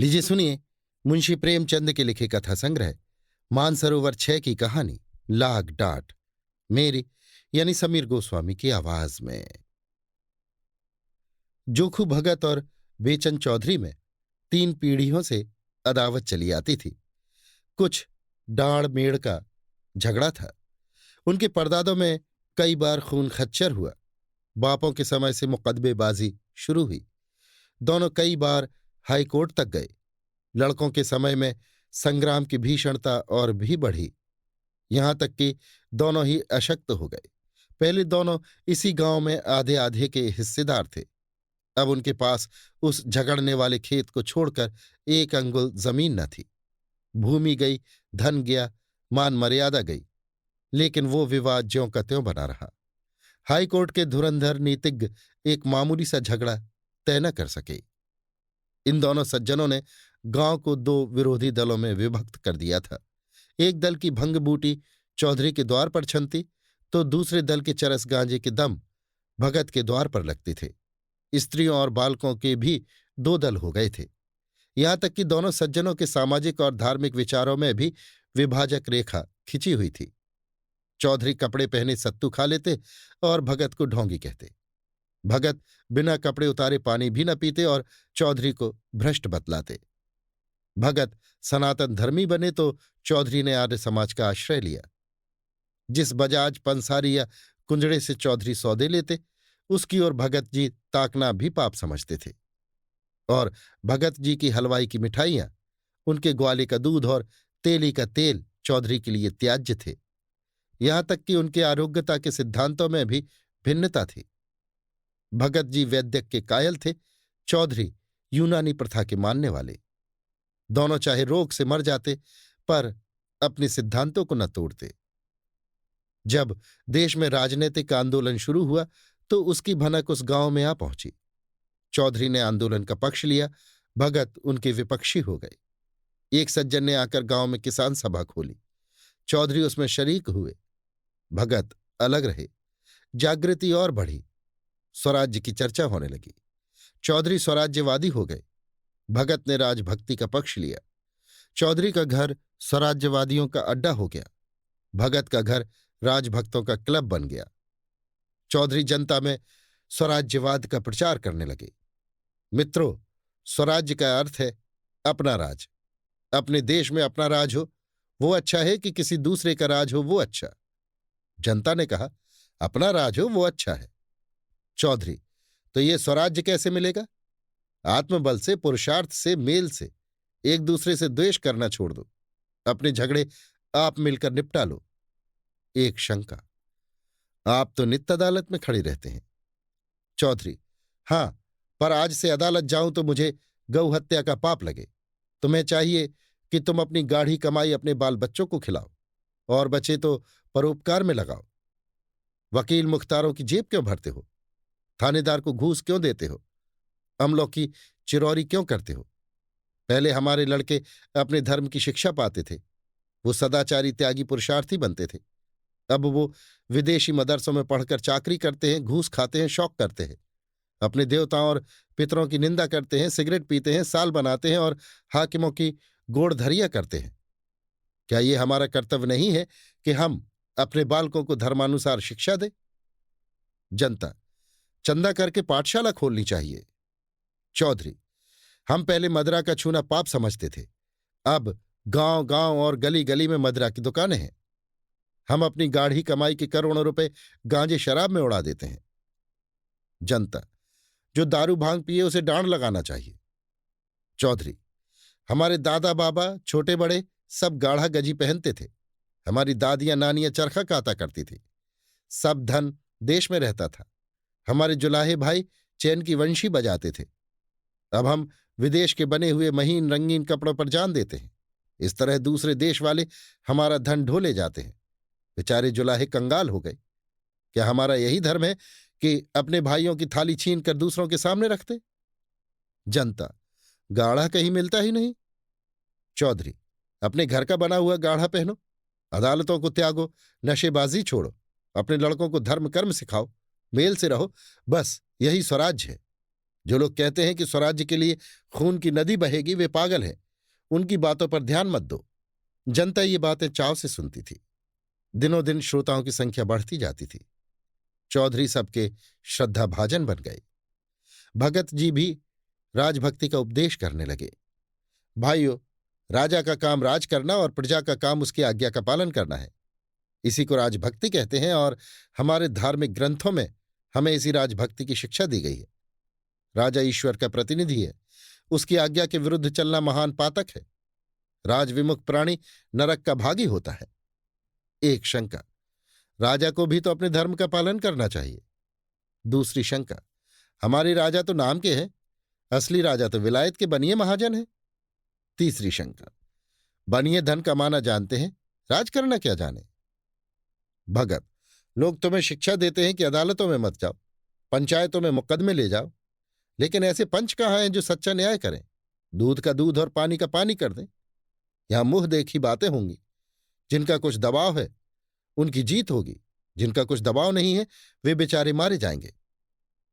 लीजिए सुनिए मुंशी प्रेमचंद के लिखे कथा संग्रह मानसरोवर 6 की कहानी लाग डांट, मेरी यानी समीर गोस्वामी की आवाज में। जोखू भगत और बेचन चौधरी में 3 पीढ़ियों से अदावत चली आती थी। कुछ डाड़ मेड़ का झगड़ा था। उनके परदादों में कई बार खून खच्चर हुआ। बापों के समय से मुकदमेबाजी शुरू हुई। दोनों कई बार हाईकोर्ट तक गए। लड़कों के समय में संग्राम की भीषणता और भी बढ़ी, यहां तक कि दोनों ही अशक्त हो गए। पहले दोनों इसी गांव में आधे आधे के हिस्सेदार थे। अब उनके पास उस झगड़ने वाले खेत को छोड़कर 1 अंगुल जमीन न थी। भूमि गई, धन गया, मान मर्यादा गई, लेकिन वो विवाद ज्यों का त्यों बना रहा। हाईकोर्ट के धुरंधर नीतिज्ञ एक मामूली सा झगड़ा तय न कर सके। इन दोनों सज्जनों ने गांव को 2 विरोधी दलों में विभक्त कर दिया था। एक दल की भंग बूटी चौधरी के द्वार पर छनती, तो दूसरे दल के चरस गांजे के दम भगत के द्वार पर लगते थे। स्त्रियों और बालकों के भी 2 दल हो गए थे। यहां तक कि दोनों सज्जनों के सामाजिक और धार्मिक विचारों में भी विभाजक रेखा खिंची हुई थी। चौधरी कपड़े पहने सत्तू खा लेते और भगत को ढोंगी कहते। भगत बिना कपड़े उतारे पानी भी न पीते और चौधरी को भ्रष्ट बतलाते। भगत सनातन धर्मी बने तो चौधरी ने आर्य समाज का आश्रय लिया। जिस बजाज पंसारी या कुंजड़े से चौधरी सौदे लेते, उसकी ओर भगत जी ताकना भी पाप समझते थे। और भगत जी की हलवाई की मिठाइयां, उनके ग्वाले का दूध और तेली का तेल चौधरी के लिए त्याज्य थे। यहां तक कि उनके आरोग्यता के सिद्धांतों में भी भिन्नता थी। भगत जी वैद्यक के कायल थे, चौधरी यूनानी प्रथा के मानने वाले। दोनों चाहे रोग से मर जाते, पर अपने सिद्धांतों को न तोड़ते। जब देश में राजनीतिक आंदोलन शुरू हुआ तो उसकी भनक उस गांव में आ पहुंची। चौधरी ने आंदोलन का पक्ष लिया, भगत उनके विपक्षी हो गए। एक सज्जन ने आकर गांव में किसान सभा खोली। चौधरी उसमें शरीक हुए। भगत अलग रहे। जागृति और बढ़ी। स्वराज्य की चर्चा होने लगी। चौधरी स्वराज्यवादी हो गए। भगत ने राजभक्ति का पक्ष लिया। चौधरी का घर स्वराज्यवादियों का अड्डा हो गया। भगत का घर राजभक्तों का क्लब बन गया। चौधरी जनता में स्वराज्यवाद का प्रचार करने लगे। मित्रों, स्वराज्य का अर्थ है अपना राज। अपने देश में अपना राज हो वो अच्छा है कि किसी दूसरे का राज हो वो अच्छा? जनता ने कहा अपना राज हो वो अच्छा है। चौधरी, तो ये स्वराज्य कैसे मिलेगा? आत्मबल से, पुरुषार्थ से, मेल से। एक दूसरे से द्वेष करना छोड़ दो। अपने झगड़े आप मिलकर निपटा लो। एक शंका, आप तो नित्य अदालत में खड़े रहते हैं। चौधरी, हां, पर आज से अदालत जाऊं तो मुझे गौ हत्या का पाप लगे। तुम्हें चाहिए कि तुम अपनी गाढ़ी कमाई अपने बाल बच्चों को खिलाओ और बचे तो परोपकार में लगाओ। वकील मुख्तारों की जेब क्यों भरते हो? थानेदार को घूस क्यों देते हो? अमलों की चिरौरी क्यों करते हो? पहले हमारे लड़के अपने धर्म की शिक्षा पाते थे। वो सदाचारी त्यागी पुरुषार्थी बनते थे। अब वो विदेशी मदरसों में पढ़कर चाकरी करते हैं, घूस खाते हैं, शौक करते हैं, अपने देवताओं और पितरों की निंदा करते हैं, सिगरेट पीते हैं, साल बनाते हैं और हाकिमों की गोड़धरिया करते हैं। क्या ये हमारा कर्तव्य नहीं है कि हम अपने बालकों को धर्मानुसार शिक्षा दें? जनता, चंदा करके पाठशाला खोलनी चाहिए। चौधरी, हम पहले मदरा का छूना पाप समझते थे। अब गांव गांव और गली गली में मदरा की दुकानें हैं। हम अपनी गाढ़ी कमाई के करोड़ों रुपए गांजे शराब में उड़ा देते हैं। जनता, जो दारू भांग पिए उसे डांड लगाना चाहिए। चौधरी, हमारे दादा बाबा छोटे बड़े सब गाढ़ा गजी पहनते थे। हमारी दादियां नानियां चरखा काता करती थी। सब धन देश में रहता था। हमारे जुलाहे भाई चैन की वंशी बजाते थे। अब हम विदेश के बने हुए महीन रंगीन कपड़ों पर जान देते हैं। इस तरह दूसरे देश वाले हमारा धन ढोले जाते हैं। बेचारे जुलाहे कंगाल हो गए। क्या हमारा यही धर्म है कि अपने भाइयों की थाली छीन कर दूसरों के सामने रखते? जनता, गाढ़ा कहीं मिलता ही नहीं। चौधरी, अपने घर का बना हुआ गाढ़ा पहनो, अदालतों को त्यागो, नशेबाजी छोड़ो, अपने लड़कों को धर्म कर्म सिखाओ, मेल से रहो, बस यही स्वराज्य है। जो लोग कहते हैं कि स्वराज्य के लिए खून की नदी बहेगी, वे पागल हैं। उनकी बातों पर ध्यान मत दो। जनता ये बातें चाव से सुनती थी। दिनों दिन श्रोताओं की संख्या बढ़ती जाती थी। चौधरी सबके श्रद्धाभाजन बन गए। भगत जी भी राजभक्ति का उपदेश करने लगे। भाइयों, राजा का काम राज करना और प्रजा का काम उसकी आज्ञा का पालन करना है। इसी को राजभक्ति कहते हैं और हमारे धार्मिक ग्रंथों में हमें इसी राजभक्ति की शिक्षा दी गई है। राजा ईश्वर का प्रतिनिधि है। उसकी आज्ञा के विरुद्ध चलना महान पातक है। राजविमुख प्राणी नरक का भागी होता है। एक शंका, राजा को भी तो अपने धर्म का पालन करना चाहिए। दूसरी शंका, हमारे राजा तो नाम के हैं, असली राजा तो विलायत के बनिए महाजन हैं। तीसरी शंका, बनिए धन कमाना जानते हैं, राज करना क्या जाने। भगत, लोग तुम्हें शिक्षा देते हैं कि अदालतों में मत जाओ, पंचायतों में मुकदमे ले जाओ, लेकिन ऐसे पंच कहाँ हैं जो सच्चा न्याय करें, दूध का दूध और पानी का पानी कर दें। यहां मुंह देखी बातें होंगी। जिनका कुछ दबाव है उनकी जीत होगी, जिनका कुछ दबाव नहीं है वे बेचारे मारे जाएंगे।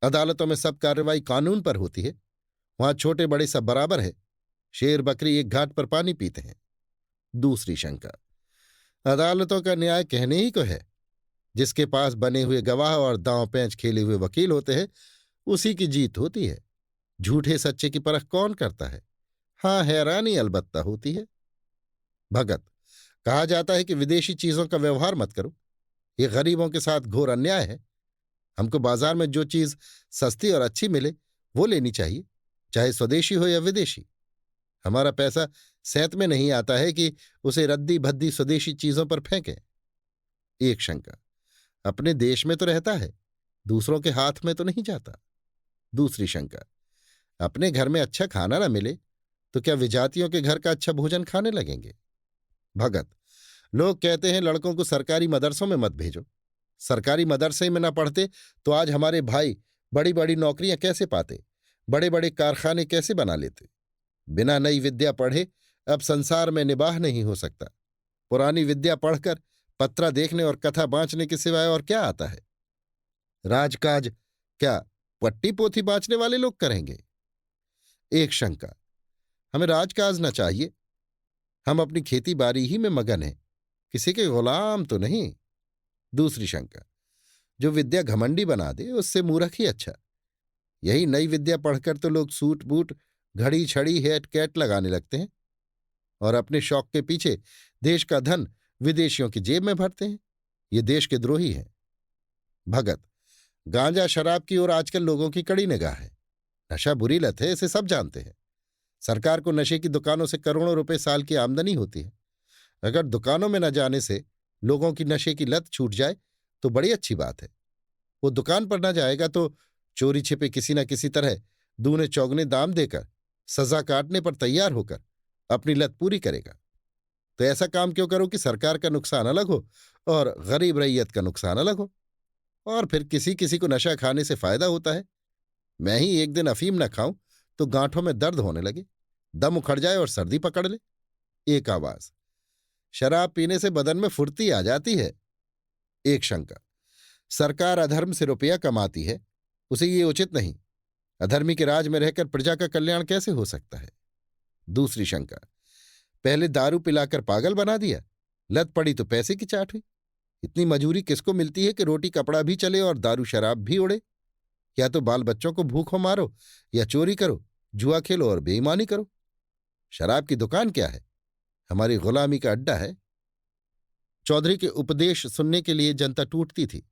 अदालतों में सब कार्रवाई कानून पर होती है। वहां छोटे बड़े सब बराबर है। शेर बकरी एक घाट पर पानी पीते हैं। दूसरी शंका, अदालतों का न्याय कहने ही को है। जिसके पास बने हुए गवाह और दांव पैंच खेले हुए वकील होते हैं उसी की जीत होती है। झूठे सच्चे की परख कौन करता है? हां, हैरानी अलबत्ता होती है। भगत, कहा जाता है कि विदेशी चीजों का व्यवहार मत करो। ये गरीबों के साथ घोर अन्याय है। हमको बाजार में जो चीज सस्ती और अच्छी मिले वो लेनी चाहिए, चाहे स्वदेशी हो या विदेशी। हमारा पैसा सैंत में नहीं आता है कि उसे रद्दी भद्दी स्वदेशी चीजों पर फेंकें। एक शंका, अपने देश में तो रहता है, दूसरों के हाथ में तो नहीं जाता। दूसरी शंका, अपने घर में अच्छा खाना न मिले तो क्या विजातियों के घर का अच्छा भोजन खाने लगेंगे? भगत, लोग कहते हैं लड़कों को सरकारी मदरसों में मत भेजो। सरकारी मदरसे में न पढ़ते तो आज हमारे भाई बड़ी बड़ी नौकरियां कैसे पाते, बड़े बड़े कारखाने कैसे बना लेते। बिना नई विद्या पढ़े अब संसार में निबाह नहीं हो सकता। पुरानी विद्या पढ़कर पत्रा देखने और कथा बाँचने के सिवाय और क्या आता है? राजकाज क्या पट्टी पोथी बाँचने वाले लोग करेंगे? एक शंका, हमें राजकाज न चाहिए। हम अपनी खेती बाड़ी ही में मगन हैं, किसी के गुलाम तो नहीं। दूसरी शंका, जो विद्या घमंडी बना दे उससे मूर्ख ही अच्छा। यही नई विद्या पढ़कर तो लोग सूट बूट घड़ी छड़ी हैट कैट लगाने लगते हैं और अपने शौक के पीछे देश का धन विदेशियों की जेब में भरते हैं। ये देश के द्रोही हैं। भगत, गांजा शराब की ओर आजकल लोगों की कड़ी निगाह है। नशा बुरी लत है, इसे सब जानते हैं। सरकार को नशे की दुकानों से करोड़ों रुपए साल की आमदनी होती है। अगर दुकानों में न जाने से लोगों की नशे की लत छूट जाए तो बड़ी अच्छी बात है। वो दुकान पर न जाएगा तो चोरी छिपे किसी न किसी तरह दूने चौगने दाम देकर सजा काटने पर तैयार होकर अपनी लत पूरी करेगा। तो ऐसा काम क्यों करो कि सरकार का नुकसान अलग हो और गरीब रैयत का नुकसान अलग हो। और फिर किसी किसी को नशा खाने से फायदा होता है। मैं ही एक दिन अफीम न खाऊं तो गांठों में दर्द होने लगे, दम उखड़ जाए और सर्दी पकड़ ले। एक आवाज, शराब पीने से बदन में फुर्ती आ जाती है। एक शंका, सरकार अधर्म से रुपया कमाती है, उसे ये उचित नहीं। अधर्मी के राज में रहकर प्रजा का कल्याण कैसे हो सकता है? दूसरी शंका, पहले दारू पिलाकर पागल बना दिया, लत पड़ी तो पैसे की चाट हुई। इतनी मजूरी किसको मिलती है कि रोटी कपड़ा भी चले और दारू शराब भी उड़े? या तो बाल बच्चों को भूखों मारो, या चोरी करो, जुआ खेलो और बेईमानी करो। शराब की दुकान क्या है? हमारी गुलामी का अड्डा है। चौधरी के उपदेश सुनने के लिए जनता टूटती थी।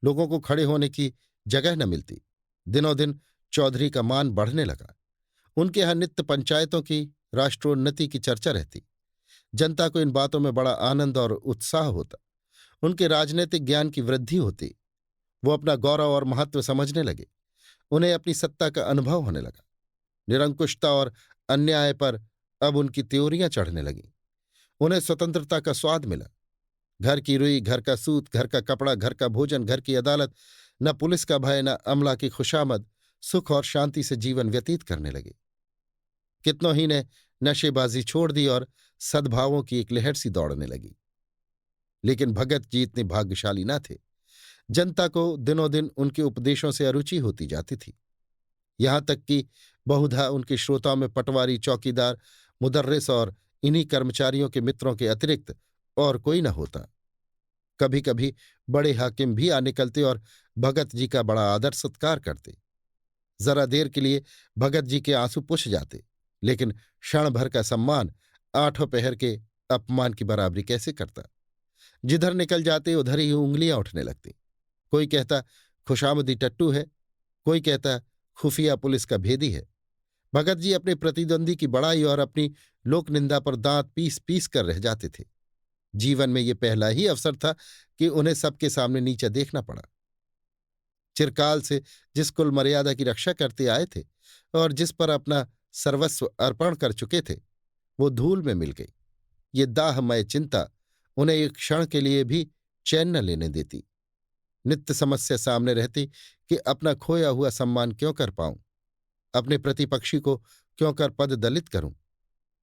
लोगों को खड़े होने की जगह न मिलती। दिनों दिन चौधरी का मान बढ़ने लगा। उनके यहां नित्य पंचायतों की राष्ट्रोन्नति की चर्चा रहती। जनता को इन बातों में बड़ा आनंद और उत्साह होता। उनके राजनीतिक ज्ञान की वृद्धि होती। वो अपना गौरव और महत्व समझने लगे। उन्हें अपनी सत्ता का अनुभव होने लगा। निरंकुशता और अन्याय पर अब उनकी त्योरियां चढ़ने लगीं। उन्हें स्वतंत्रता का स्वाद मिला। घर की रुई, घर का सूत, घर का कपड़ा, घर का भोजन, घर की अदालत, न पुलिस का भय, न अमला की खुशामद, सुख और शांति से जीवन व्यतीत करने लगे। कितनों ही ने नशेबाजी छोड़ दी और सद्भावों की एक लहर सी दौड़ने लगी। लेकिन भगत जी इतने भाग्यशाली न थे। जनता को दिनों दिन उनके उपदेशों से अरुचि होती जाती थी। यहां तक कि बहुधा उनके श्रोताओं में पटवारी, चौकीदार, मुदर्रिस और इन्हीं कर्मचारियों के मित्रों के अतिरिक्त और कोई न होता। कभी कभी बड़े हाकिम भी आ निकलते और भगत जी का बड़ा आदर सत्कार करते। जरा देर के लिए भगत जी के आंसू पुछ जाते, लेकिन क्षण भर का सम्मान आठों पहर के अपमान की बराबरी कैसे करता। जिधर निकल जाते उधर ही उंगलियां उठने लगती। कोई कहता खुशामदी टट्टू है, कोई कहता खुफिया पुलिस का भेदी है। भगत जी अपने प्रतिद्वंदी की बड़ाई और अपनी लोक निंदा पर दांत पीस पीस कर रह जाते थे। जीवन में ये पहला ही अवसर था कि उन्हें सबके सामने नीचा देखना पड़ा। चिरकाल से जिस कुल मर्यादा की रक्षा करते आए थे और जिस पर अपना सर्वस्व अर्पण कर चुके थे, वो धूल में मिल गई। ये दाहमय चिंता उन्हें एक क्षण के लिए भी चैन न लेने देती। नित्य समस्या सामने रहती कि अपना खोया हुआ सम्मान क्यों कर पाऊं, अपने प्रतिपक्षी को क्यों कर पद दलित करूं,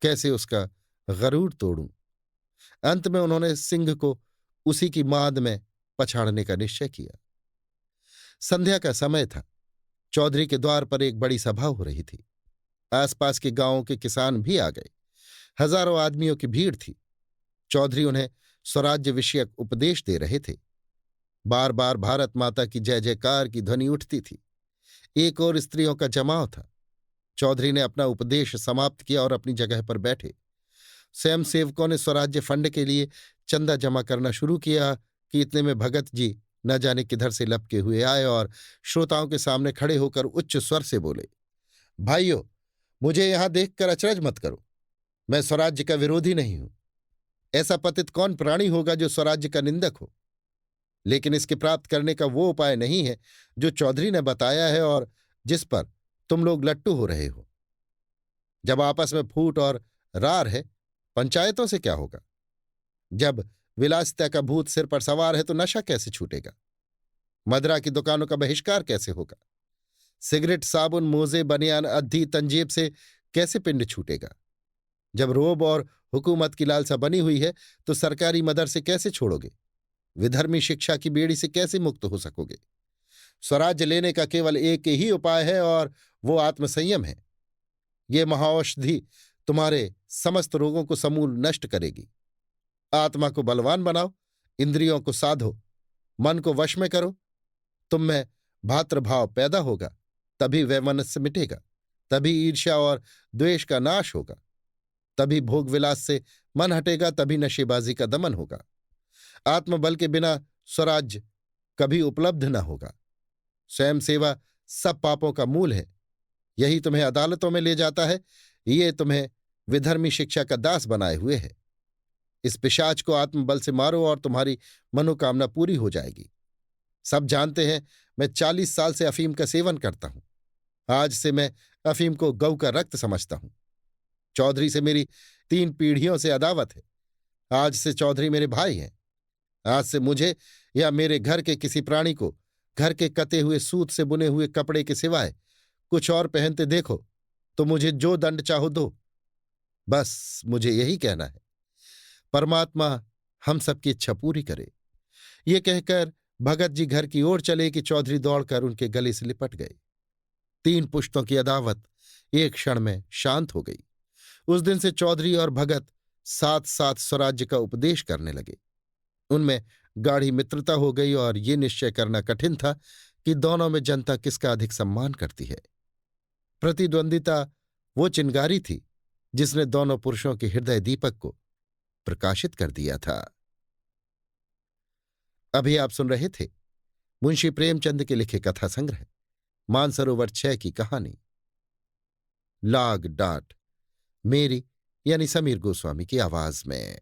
कैसे उसका गरूर तोड़ूं। अंत में उन्होंने सिंह को उसी की माद में पछाड़ने का निश्चय किया। संध्या का समय था। चौधरी के द्वार पर एक बड़ी सभा हो रही थी। आसपास के गांवों के किसान भी आ गए। हजारों आदमियों की भीड़ थी। चौधरी उन्हें स्वराज्य विषयक उपदेश दे रहे थे। बार बार भारत माता की जय जयकार की ध्वनि उठती थी। एक और स्त्रियों का जमाव था। चौधरी ने अपना उपदेश समाप्त किया और अपनी जगह पर बैठे। स्वयं सेवकों ने स्वराज्य फंड के लिए चंदा जमा करना शुरू किया कि इतने में भगत जी न जाने किधर से लपके हुए आए और श्रोताओं के सामने खड़े होकर उच्च स्वर से बोले, भाइयों, मुझे यहां देखकर अचरज मत करो। मैं स्वराज्य का विरोधी नहीं हूं। ऐसा पतित कौन प्राणी होगा जो स्वराज्य का निंदक हो। लेकिन इसके प्राप्त करने का वो उपाय नहीं है जो चौधरी ने बताया है और जिस पर तुम लोग लट्टू हो रहे हो। जब आपस में फूट और रार है, पंचायतों से क्या होगा। जब विलासिता का भूत सिर पर सवार है तो नशा कैसे छूटेगा। मदरा की दुकानों का बहिष्कार कैसे होगा। सिगरेट, साबुन, मोजे, बनियान, अद्धी, तंजीब से कैसे पिंड छूटेगा। जब रोब और हुकूमत की लालसा बनी हुई है तो सरकारी मदरसे कैसे छोड़ोगे। विधर्मी शिक्षा की बेड़ी से कैसे मुक्त हो सकोगे। स्वराज्य लेने का केवल एक ही उपाय है और वो आत्मसंयम है। ये महाऔषधि तुम्हारे समस्त रोगों को समूल नष्ट करेगी। आत्मा को बलवान बनाओ, इंद्रियों को साधो, मन को वश में करो। तुम में भातृभाव पैदा होगा, तभी वैमनस्य मिटेगा, तभी ईर्ष्या और द्वेष का नाश होगा, तभी भोग विलास से मन हटेगा, तभी नशेबाजी का दमन होगा। आत्मबल के बिना स्वराज्य कभी उपलब्ध न होगा। स्वयं सेवा सब पापों का मूल है। यही तुम्हें अदालतों में ले जाता है। ये तुम्हें विधर्मी शिक्षा का दास बनाए हुए है। इस पिशाच को आत्मबल से मारो और तुम्हारी मनोकामना पूरी हो जाएगी। सब जानते हैं मैं 40 साल से अफीम का सेवन करता हूं। आज से मैं अफीम को गऊ का रक्त समझता हूं। चौधरी से मेरी 3 पीढ़ियों से अदावत है। आज से चौधरी मेरे भाई हैं। आज से मुझे या मेरे घर के किसी प्राणी को घर के कते हुए सूत से बुने हुए कपड़े के सिवाय कुछ और पहनते देखो तो मुझे जो दंड चाहो दो। बस मुझे यही कहना है। परमात्मा हम सबकी इच्छा पूरी करे। ये कहकर भगत जी घर की ओर चले कि चौधरी दौड़कर उनके गले से लिपट गए। 3 पुश्तों की अदावत एक क्षण में शांत हो गई। उस दिन से चौधरी और भगत साथ साथ स्वराज्य का उपदेश करने लगे। उनमें गाढ़ी मित्रता हो गई और ये निश्चय करना कठिन था कि दोनों में जनता किसका अधिक सम्मान करती है। प्रतिद्वंदिता वो चिंगारी थी जिसने दोनों पुरुषों के हृदय दीपक को प्रकाशित कर दिया था। अभी आप सुन रहे थे मुंशी प्रेमचंद के लिखे कथा संग्रह मानसरोवर 6 की कहानी लाग डांट, मेरी यानी समीर गोस्वामी की आवाज में।